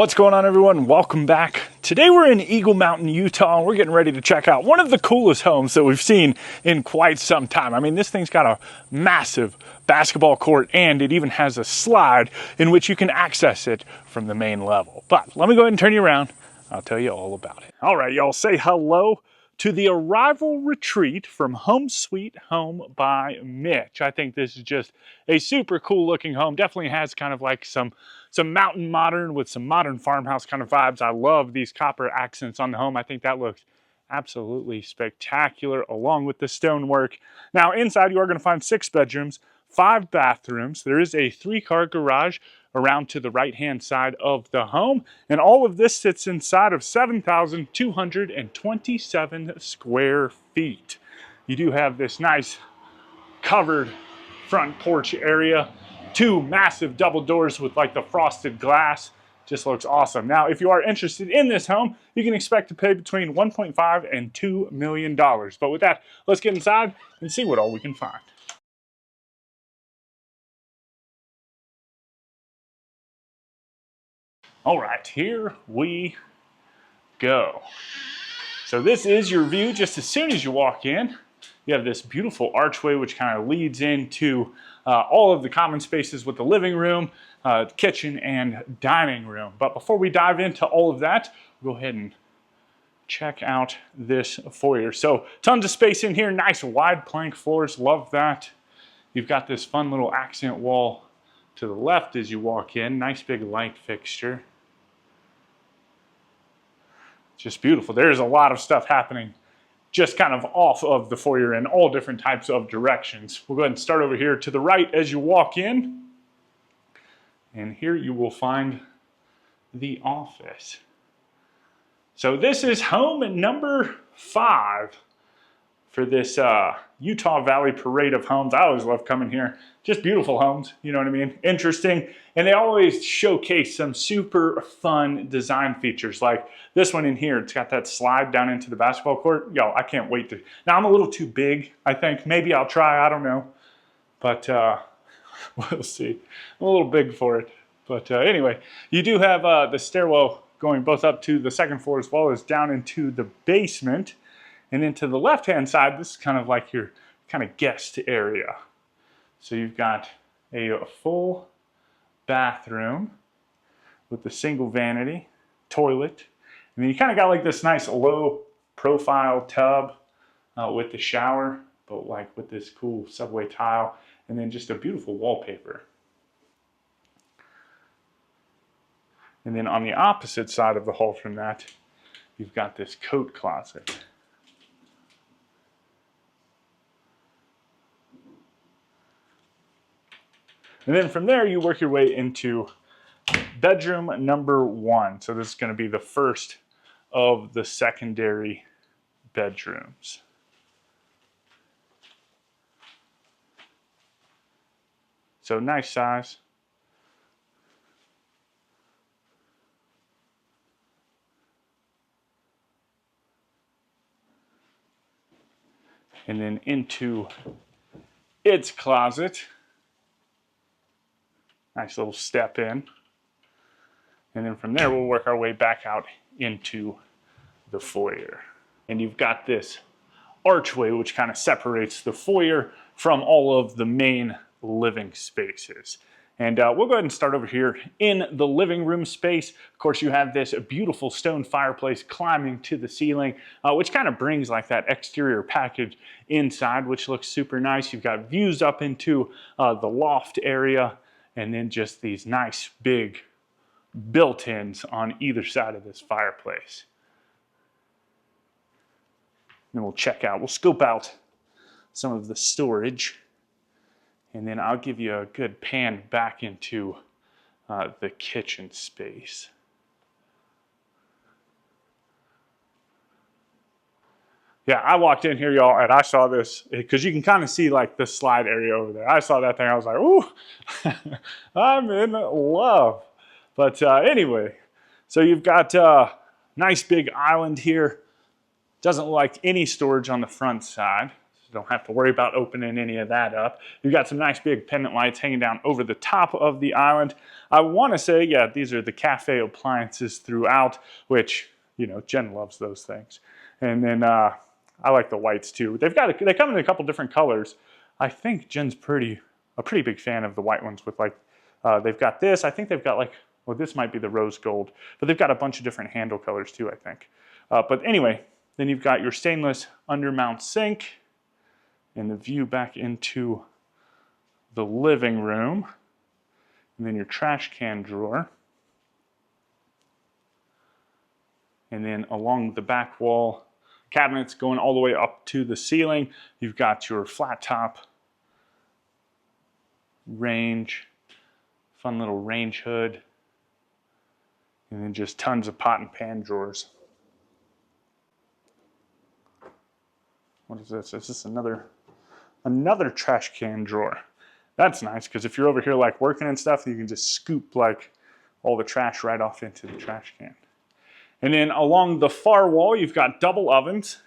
What's going on, everyone? Welcome back. Today we're in Eagle Mountain, Utah, and we're getting ready to check out one of the coolest homes that we've seen in quite some time. I mean, this thing's got a massive basketball court, and it even has a slide in which you can access it from the main level. But let me go ahead and turn you around. I'll tell you all about it. All right, y'all, say hello to the arrival retreat from Home Sweet Home by Mitch. I think this is just a super cool looking home. Definitely has kind of like some mountain modern with some modern farmhouse kind of vibes. I love these copper accents on the home. I think that looks absolutely spectacular along with the stonework. Now inside you are going to find 6 bedrooms, 5 bathrooms. There is a 3-car garage around to the right hand side of the home, and all of this sits inside of 7,227 square feet. You do have this nice covered front porch area, 2 massive double doors with like the frosted glass. Just looks awesome. Now if you are interested in this home, you can expect to pay between $1.5 and $2 million. But with that, let's get inside and see what all we can find. All right, here we go. So this is your view just as soon as you walk in. You have this beautiful archway which kind of leads into all of the common spaces with the living room, kitchen, and dining room. But before we dive into all of that, we'll go ahead and check out this foyer. So tons of space in here, nice wide plank floors, love that. You've got this fun little accent wall to the left as you walk in, nice big light fixture. Just beautiful. There's a lot of stuff happening just kind of off of the foyer in all different types of directions. We'll go ahead and start over here to the right as you walk in. And here you will find the office. So this is home number 5 for this Utah Valley Parade of homes. I always love coming here. Just beautiful homes, you know what I mean? Interesting. And they always showcase some super fun design features. Like this one in here, it's got that slide down into the basketball court. Yo, I can't wait to. Now I'm a little too big, I think. Maybe I'll try, I don't know. But we'll see. I'm a little big for it. But anyway, you do have the stairwell going both up to the 2nd floor as well as down into the basement. And then to the left-hand side, this is kind of like your kind of guest area. So you've got a full bathroom with the single vanity, toilet. And then you kind of got like this nice low-profile tub with the shower, but like with this cool subway tile. And then just a beautiful wallpaper. And then on the opposite side of the hall from that, you've got this coat closet. And then from there, you work your way into bedroom number 1. So this is going to be the first of the secondary bedrooms. So nice size. And then into its closet. Nice little step in. And then from there, we'll work our way back out into the foyer. And you've got this archway which kind of separates the foyer from all of the main living spaces. And we'll go ahead and start over here in the living room space. Of course, you have this beautiful stone fireplace climbing to the ceiling, which kind of brings like that exterior package inside, which looks super nice. You've got views up into the loft area. And then just these nice big built-ins on either side of this fireplace. Then we'll scope out some of the storage. And then I'll give you a good pan back into the kitchen space. Yeah, I walked in here, y'all, and I saw this, because you can kind of see like the slide area over there. I saw that thing, I was like, ooh, I'm in love. But anyway, so you've got a nice big island here. Doesn't look like any storage on the front side. So don't have to worry about opening any of that up. You've got some nice big pendant lights hanging down over the top of the island. I want to say, yeah, these are the cafe appliances throughout, which, you know, Jen loves those things. And then I like the whites too. They come in a couple different colors. I think Jen's a pretty big fan of the white ones with like, they've got this. I think they've got like, well, this might be the rose gold, but they've got a bunch of different handle colors too, I think. But anyway, then you've got your stainless undermount sink and the view back into the living room. And then your trash can drawer. And then along the back wall, cabinets going all the way up to the ceiling. You've got your flat top range, fun little range hood, and then just tons of pot and pan drawers. What is this? Is this another trash can drawer? That's nice, because if you're over here like working and stuff, you can just scoop like all the trash right off into the trash can. And then along the far wall, you've got double ovens,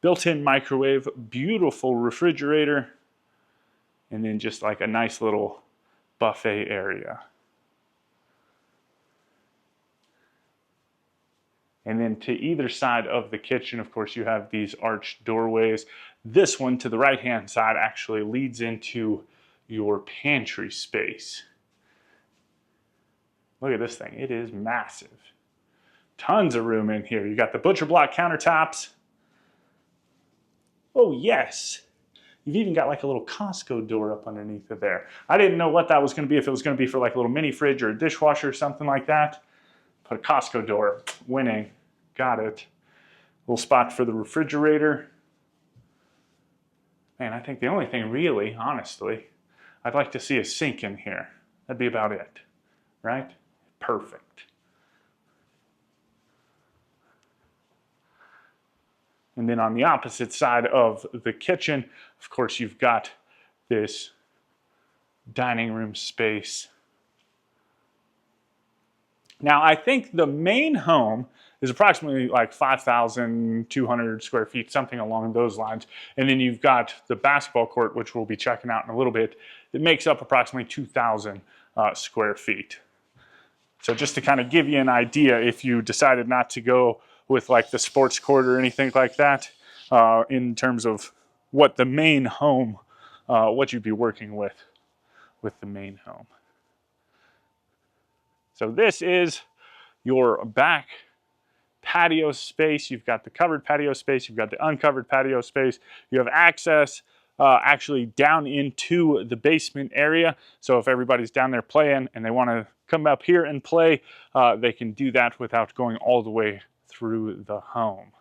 built-in microwave, beautiful refrigerator, and then just like a nice little buffet area. And then to either side of the kitchen, of course, you have these arched doorways. This one to the right-hand side actually leads into your pantry space. Look at this thing. It is massive. Tons of room in here. You got the butcher block countertops. Oh, yes. You've even got like a little Costco door up underneath of there. I didn't know what that was going to be, if it was going to be for like a little mini fridge or a dishwasher or something like that. Put a Costco door. Winning. Got it. Little spot for the refrigerator. Man, I think the only thing really, honestly, I'd like to see a sink in here. That'd be about it. Right? Perfect. And then on the opposite side of the kitchen, of course, you've got this dining room space. Now, I think the main home is approximately like 5,200 square feet, something along those lines. And then you've got the basketball court, which we'll be checking out in a little bit, that makes up approximately 2,000 square feet. So just to kind of give you an idea, if you decided not to go with like the sports court or anything like that, in terms of what the main home, what you'd be working with the main home. So this is your back patio space. You've got the covered patio space, you've got the uncovered patio space. You have access actually down into the basement area. So if everybody's down there playing and they want to come up here and play, they can do that without going all the way through the home.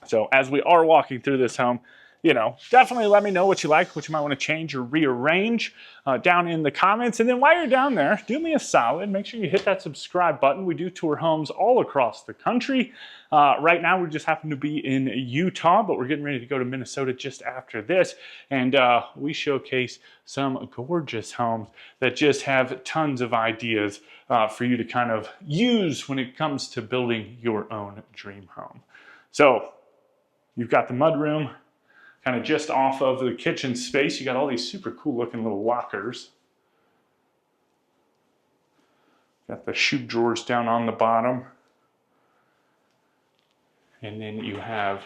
So as we are walking through this home, you know, definitely let me know what you like, what you might want to change or rearrange down in the comments. And then while you're down there, do me a solid. Make sure you hit that subscribe button. We do tour homes all across the country. Right now, we just happen to be in Utah, but we're getting ready to go to Minnesota just after this. And we showcase some gorgeous homes that just have tons of ideas for you to kind of use when it comes to building your own dream home. So you've got the mudroom, kind of just off of the kitchen space. You got all these super cool looking little lockers. Got the shoe drawers down on the bottom. And then you have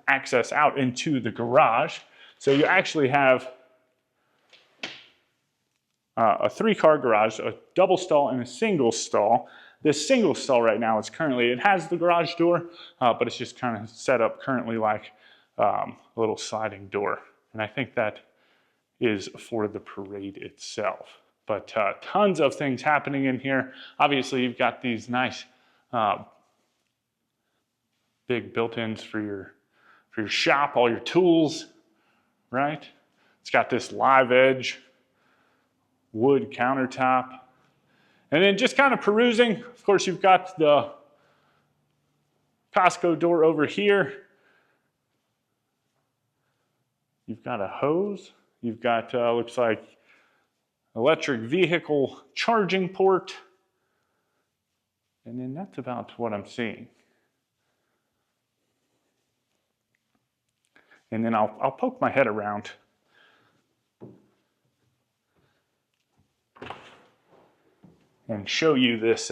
access out into the garage. So you actually have a 3-car garage, a double stall and a single stall. This single stall right now is currently, it has the garage door, but it's just kind of set up currently like a little sliding door. And I think that is for the parade itself. But tons of things happening in here. Obviously, you've got these nice big built-ins for your shop, all your tools, right? It's got this live edge wood countertop. And then just kind of perusing, of course, you've got the Costco door over here. You've got a hose. You've got, looks like, electric vehicle charging port. And then that's about what I'm seeing. And then I'll poke my head around. And show you this,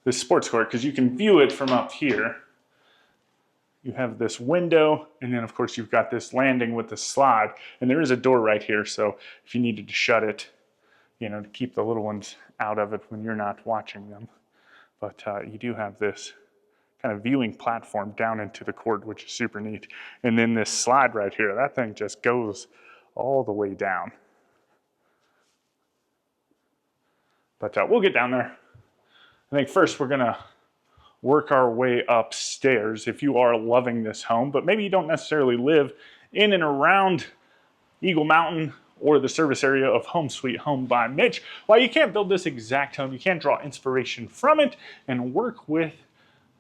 this sports court, because you can view it from up here. You have this window, and then of course you've got this landing with the slide, and there is a door right here, so if you needed to shut it, you know, to keep the little ones out of it when you're not watching them. But you do have this kind of viewing platform down into the court, which is super neat. And then this slide right here, that thing just goes all the way down. But we'll get down there. I think first we're gonna work our way upstairs. If you are loving this home, but maybe you don't necessarily live in and around Eagle Mountain or the service area of Home Sweet Home by Mitch, while you can't build this exact home, you can draw inspiration from it and work with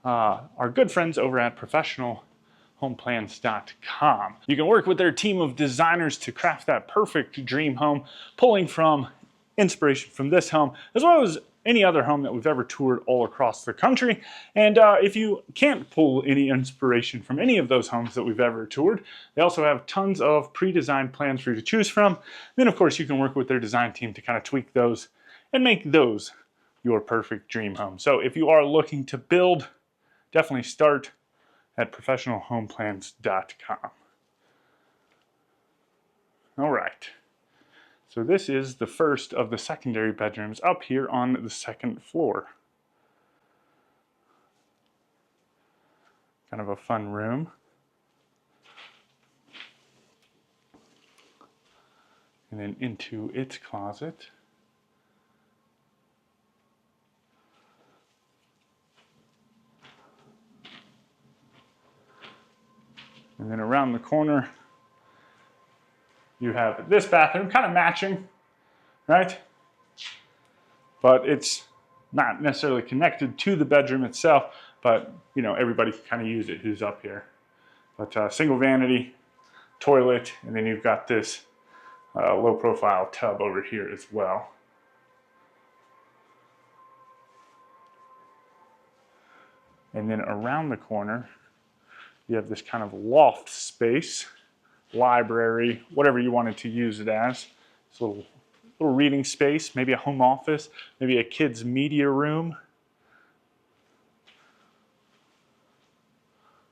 our good friends over at professionalhomeplans.com. You can work with their team of designers to craft that perfect dream home, pulling from inspiration from this home, as well as any other home that we've ever toured all across the country. And if you can't pull any inspiration from any of those homes that we've ever toured, they also have tons of pre-designed plans for you to choose from. Then of course you can work with their design team to kind of tweak those and make those your perfect dream home. So if you are looking to build, definitely start at professionalhomeplans.com. All right. So this is the first of the secondary bedrooms up here on the second floor. Kind of a fun room. And then into its closet. And then around the corner, you have this bathroom, kind of matching, right? But it's not necessarily connected to the bedroom itself, but you know, everybody can kind of use it who's up here. But single vanity, toilet, and then you've got this low profile tub over here as well. And then around the corner, you have this kind of loft space, library, whatever you wanted to use it as. It's a little reading space, maybe a home office, maybe a kid's media room.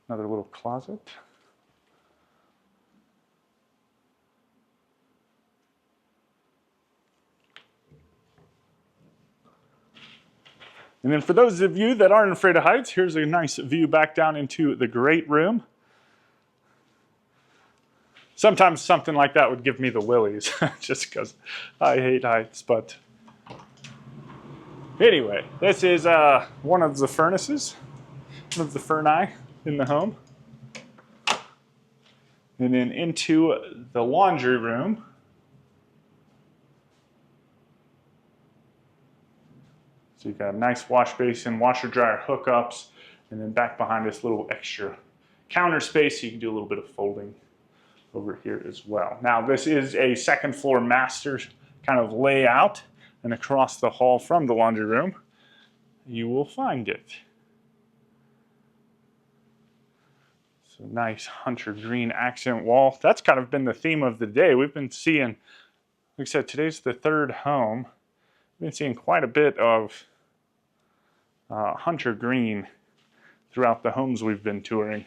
Another little closet. And then for those of you that aren't afraid of heights, here's a nice view back down into the great room. Sometimes something like that would give me the willies, just because I hate heights. But anyway, this is one of the furnaces, one of the furnace in the home. And then into the laundry room. So you've got a nice wash basin, washer dryer hookups, and then back behind this little extra counter space, so you can do a little bit of folding over here as well. Now this is a second floor master kind of layout, and across the hall from the laundry room, you will find it. So nice hunter green accent wall. That's kind of been the theme of the day. We've been seeing, like I said, today's the third home. We've been seeing quite a bit of hunter green throughout the homes we've been touring.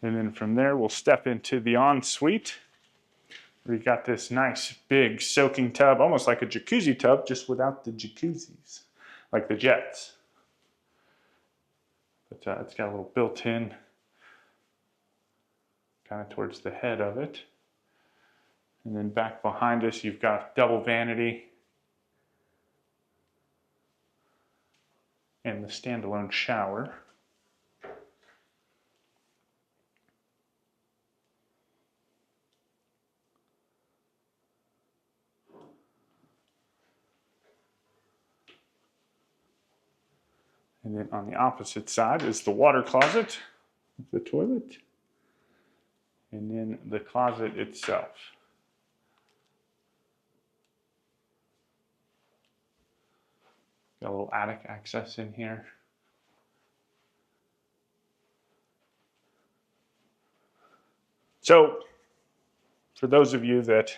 And then from there, we'll step into the ensuite. We got this nice big soaking tub, almost like a jacuzzi tub, just without the jacuzzis, like the jets. But it's got a little built-in, kind of towards the head of it. And then back behind us, you've got double vanity and the standalone shower. And then on the opposite side is the water closet, the toilet. and then the closet itself. Got a little attic access in here. So, for those of you that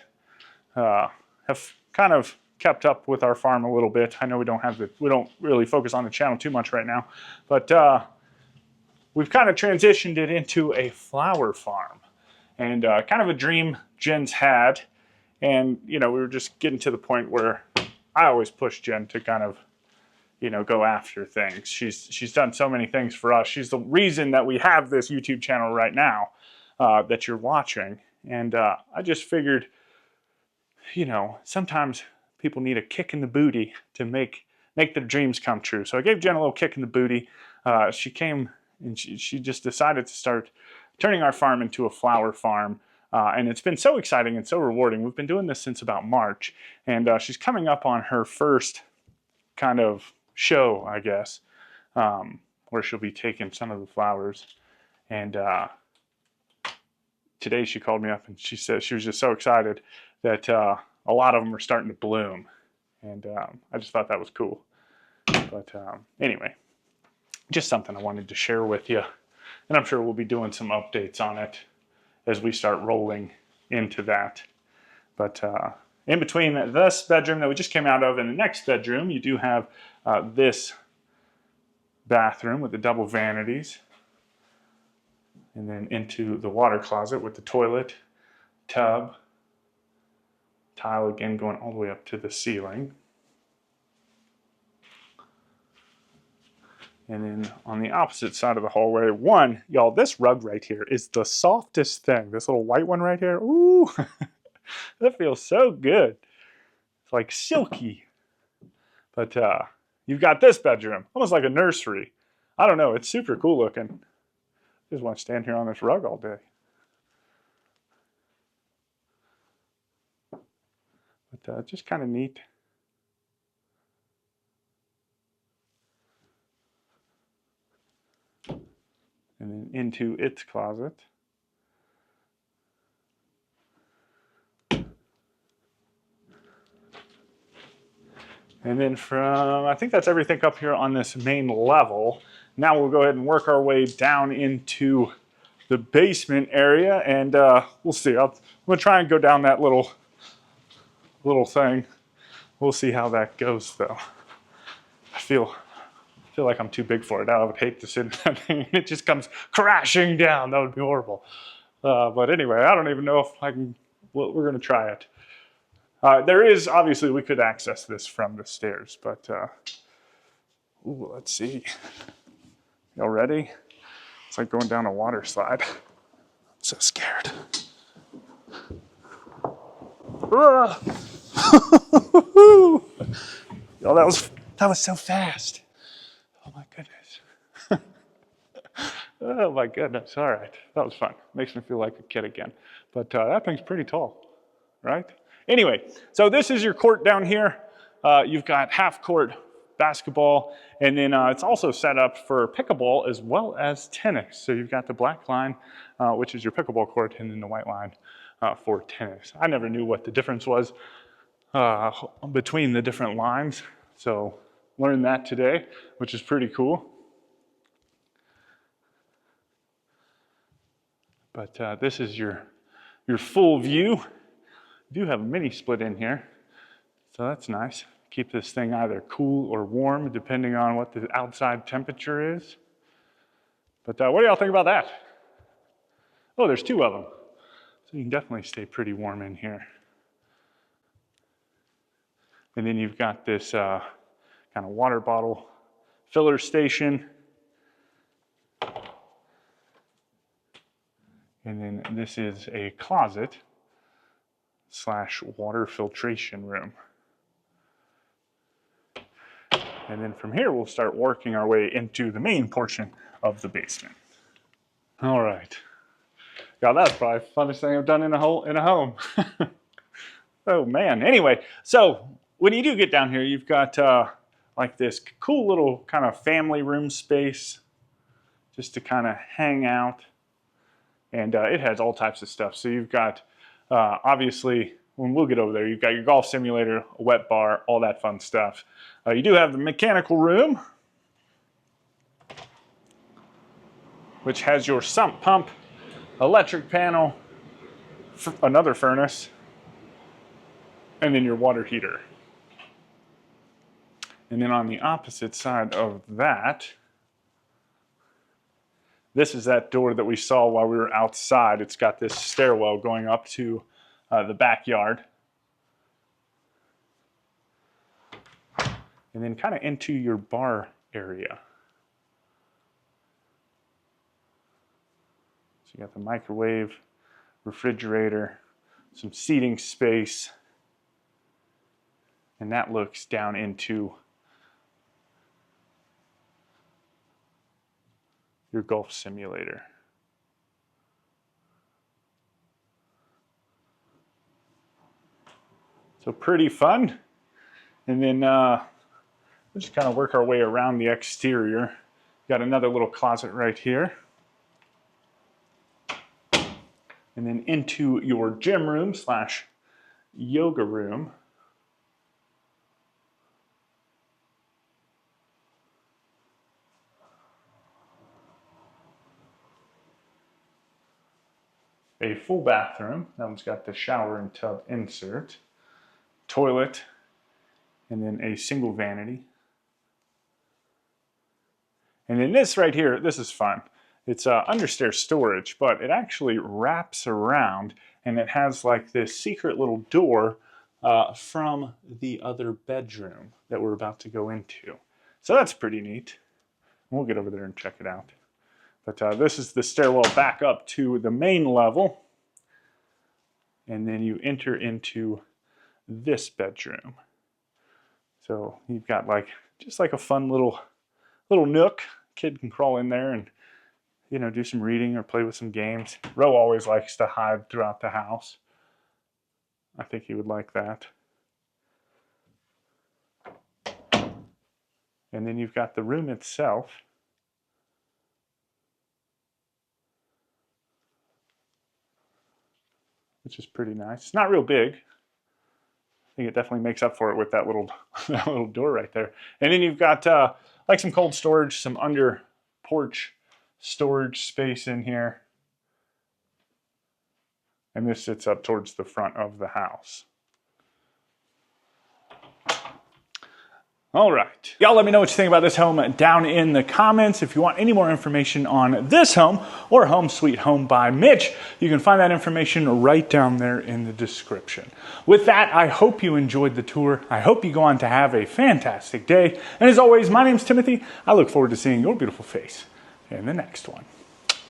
have kind of kept up with our farm a little bit, I know we don't really focus on the channel too much right now, but we've kind of transitioned it into a flower farm, and kind of a dream Jen's had, and we were just getting to the point where I always push Jen to kind of go after things. She's done so many things for us. She's the reason that we have this YouTube channel right now that you're watching. And I just figured, sometimes people need a kick in the booty to make their dreams come true. So I gave Jen a little kick in the booty. She came and she just decided to start turning our farm into a flower farm. And it's been so exciting and so rewarding. We've been doing this since about March. And she's coming up on her first kind of show, I guess, where she'll be taking some of the flowers. And today she called me up and she said she was just so excited that a lot of them are starting to bloom. And I just thought that was cool. But anyway, just something I wanted to share with you. And I'm sure we'll be doing some updates on it as we start rolling into that. But in between this bedroom that we just came out of and the next bedroom, you do have this bathroom with the double vanities. And then into the water closet with the toilet, tub, tile again going all the way up to the ceiling. And then on the opposite side of the hallway, y'all, this rug right here is the softest thing. This little white one right here, ooh, that feels so good. It's like silky. But you've got this bedroom, almost like a nursery. I don't know, it's super cool looking. I just want to stand here on this rug all day. But just kind of neat. And then into its closet. And then I think that's everything up here on this main level. Now we'll go ahead and work our way down into the basement area, and we'll see. I'm gonna try and go down that little thing. We'll see how that goes, though. I feel like I'm too big for it. I would hate to sit in that thing. It just comes crashing down. That would be horrible. But anyway, I don't even know if I can. Well, we're gonna try it. There is, obviously, we could access this from the stairs, but ooh, let's see. Y'all ready? It's like going down a water slide. I'm so scared. Y'all, that was so fast. Oh my goodness. Oh my goodness. All right, that was fun. Makes me feel like a kid again. But that thing's pretty tall, right? Anyway, so this is your court down here. You've got half court basketball, and then it's also set up for pickleball as well as tennis. So you've got the black line, which is your pickleball court, and then the white line for tennis. I never knew what the difference was between the different lines, so learned that today, which is pretty cool. But this is your full view. You do have a mini split in here, so that's nice. Keep this thing either cool or warm, depending on what the outside temperature is. But what do y'all think about that? Oh, there's two of them. So you can definitely stay pretty warm in here. And then you've got this kind of water bottle filler station. And then this is a closet / water filtration room. And then from here, we'll start working our way into the main portion of the basement. All right. Yeah, that's probably the funnest thing I've done in a home. Oh man. Anyway, so when you do get down here, you've got like this cool little kind of family room space just to kind of hang out. And it has all types of stuff. So you've got, obviously, when we'll get over there, you've got your golf simulator, a wet bar, all that fun stuff. You do have the mechanical room, which has your sump pump, electric panel, another furnace, and then your water heater. And then on the opposite side of that, this is that door that we saw while we were outside. It's got this stairwell going up to the backyard. And then kind of into your bar area. So you got the microwave, refrigerator, some seating space, and that looks down into your golf simulator. So pretty fun. And then we'll just kind of work our way around the exterior. Got another little closet right here. And then into your gym room slash yoga room. A full bathroom. That one's got the shower and tub insert. Toilet. And then a single vanity. And then this right here, this is fun. It's understair storage, but it actually wraps around and it has like this secret little door from the other bedroom that we're about to go into. So that's pretty neat. We'll get over there and check it out. But this is the stairwell back up to the main level. And then you enter into this bedroom. So you've got like, just like a fun little nook. Kid can crawl in there and, you know, do some reading or play with some games. Ro always likes to hide throughout the house. I think he would like that. And then you've got the room itself. Which is pretty nice. It's not real big. I think it definitely makes up for it with that little, that little door right there. And then you've got like some cold storage, some under porch storage space in here. And this sits up towards the front of the house. All right. Y'all let me know what you think about this home down in the comments. If you want any more information on this home or Home Sweet Home by Mitch, you can find that information right down there in the description. With that, I hope you enjoyed the tour. I hope you go on to have a fantastic day. And as always, my name's Timothy. I look forward to seeing your beautiful face in the next one.